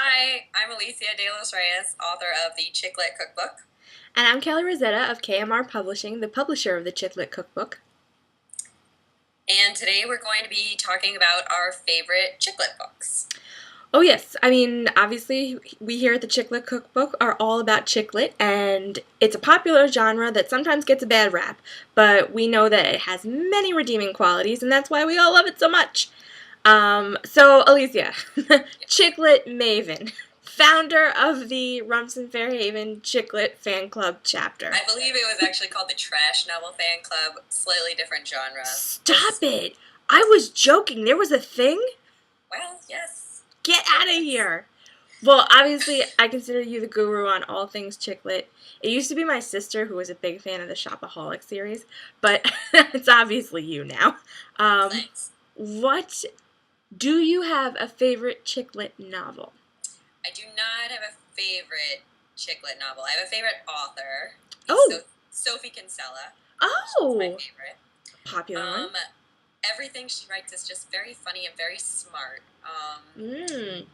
Hi, I'm Alicia De Los Reyes, author of the Chick Lit Cookbook, And I'm Kelly Rosetta of KMR Publishing, the publisher of the Chick Lit Cookbook. and today we're going to be talking about our favorite Chick Lit books. Oh, yes. I mean, obviously, we here at the Chick Lit Cookbook are all about chick lit, and it's a popular genre that sometimes gets a bad rap, but we know that it has many redeeming qualities, and that's why we all love it so much. So, Alicia, Chick Lit Maven, founder of the Rumson Fairhaven Chick Lit Fan Club chapter. I believe it was actually called the Trash Novel Fan Club, slightly different genre. Stop it! I was joking. There was a thing? Well, yes. Get out of here! Well, obviously, I consider you the guru on all things chick lit. It used to be my sister who was a big fan of the Shopaholic series, but it's obviously you now. Thanks. What do you have a favorite chick lit novel? I do not have a favorite Chick Lit novel. I have a favorite author. Oh. Sophie Kinsella. Oh, She's my favorite. Popular one. Everything she writes is just very funny and very smart. And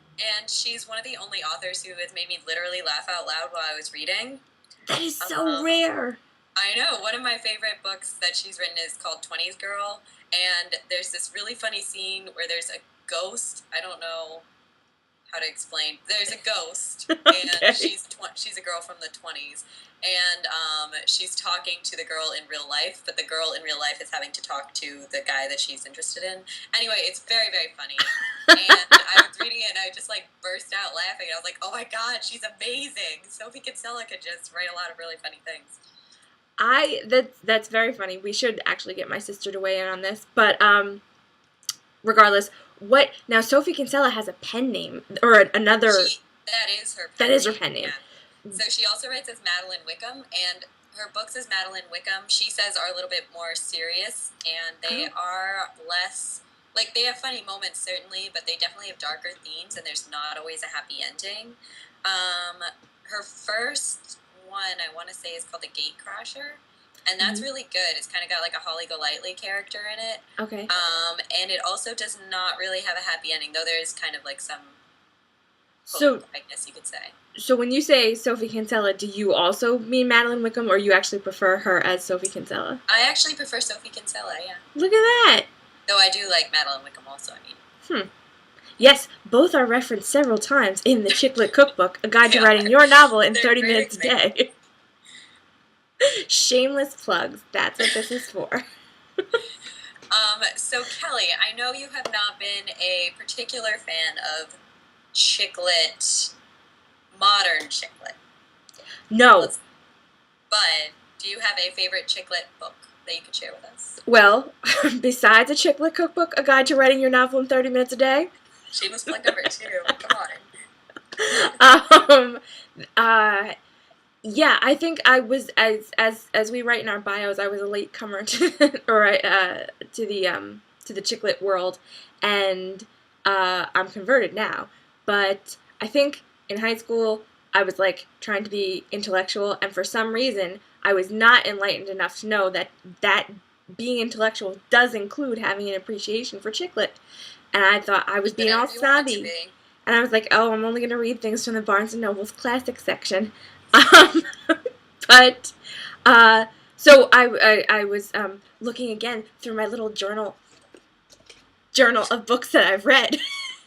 she's one of the only authors who has made me literally laugh out loud while I was reading. That is so rare. I know. One of my favorite books that she's written is called 20s Girl, and there's this really funny scene where there's a ghost. I don't know how to explain. There's a ghost, and she's a girl from the 20s, and she's talking to the girl in real life, but the girl in real life is having to talk to the guy that she's interested in. Anyway, it's very, very funny, and I was reading it, and I just, burst out laughing, and I was like, oh my god, she's amazing! Sophie Kinsella could just write a lot of really funny things. That's very funny. We should actually get my sister to weigh in on this, but regardless, now Sophie Kinsella has a pen name or another. That is her. That is her pen name. Yeah. So she also writes as Madeline Wickham, and her books as Madeline Wickham, she says, are a little bit more serious, and they are less. They have funny moments, certainly, but they definitely have darker themes, and there's not always a happy ending. Her first one, I want to say, is called The Gatecrasher, and that's really good. It's kind of got a Holly Golightly character in it. Okay. And it also does not really have a happy ending, though there is kind of some hope, I guess you could say. So when you say Sophie Kinsella, do you also mean Madeline Wickham, or you actually prefer her as Sophie Kinsella? I actually prefer Sophie Kinsella, yeah. Look at that! Though I do like Madeline Wickham also, I mean. Yes, both are referenced several times in the Chick Lit Cookbook, a guide to writing your novel in 30 minutes a day. Shameless plugs. That's what this is for. So Kelly, I know you have not been a particular fan of Chick Lit, modern Chick Lit. No. But do you have a favorite Chick Lit book that you could share with us? Well, besides a Chick Lit Cookbook, a guide to writing your novel in 30 minutes a day. Shameless plug number 2. Come on. Yeah, I think I was as we write in our bios, I was a late comer to the Chick Lit world, and I'm converted now. But I think in high school I was trying to be intellectual, and for some reason I was not enlightened enough to know that being intellectual does include having an appreciation for Chick Lit, and I thought I was being all snobby, and I was like, oh, I'm only going to read things from the Barnes & Noble's classic section. So I was looking again through my little journal of books that I've read,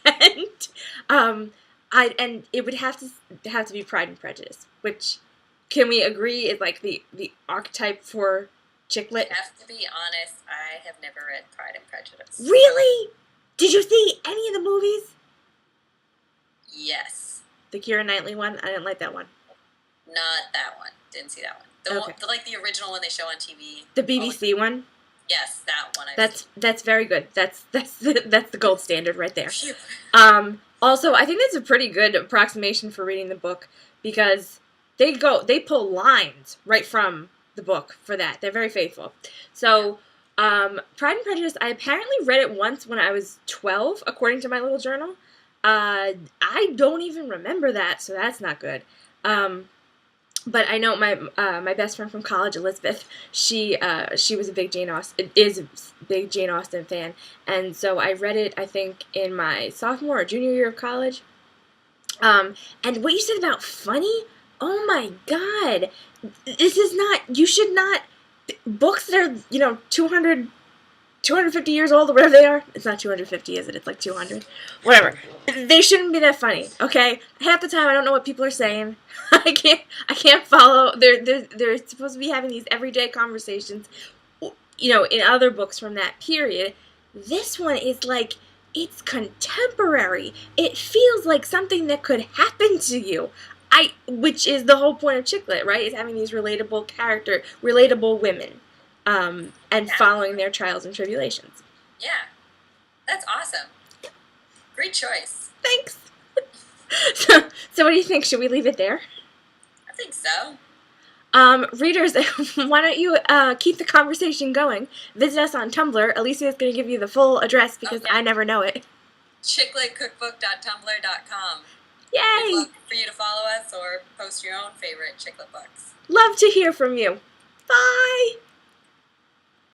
and it would have to be Pride and Prejudice, which, can we agree, is the archetype for Chick Lit? I have to be honest, I have never read Pride and Prejudice. Really? Did you see any of the movies? Yes. The Keira Knightley one? I didn't like that one. Not that one. Didn't see that one. The original one they show on TV. The BBC one? Yes, that one. That's very good. That's the gold standard right there. Also, I think that's a pretty good approximation for reading the book, because they pull lines right from the book for that. They're very faithful. So, Pride and Prejudice, I apparently read it once when I was 12, according to my little journal. I don't even remember that, so that's not good. But I know my best friend from college, Elizabeth, she was a big Jane Austen fan, and so I read it, I think, in my sophomore or junior year of college, And what you said about funny, oh my god. This is not, you should not, books that are, 250 years old or whatever they are. It's not 250, is it? It's like 200. Whatever. They shouldn't be that funny, okay? Half the time I don't know what people are saying. I can't follow. They're supposed to be having these everyday conversations, in other books from that period. This one is like, it's contemporary. It feels like something that could happen to you. Which is the whole point of Chick Lit, right? Is having these relatable women, and following their trials and tribulations. Yeah, that's awesome. Great choice. Thanks. So what do you think? Should we leave it there? I think so. Readers, why don't you keep the conversation going? Visit us on Tumblr. Alicia is going to give you the full address because I never know it. chicklitcookbook.tumblr.com. Yay! We'd love for you to follow us or post your own favorite Chick Lit books. Love to hear from you.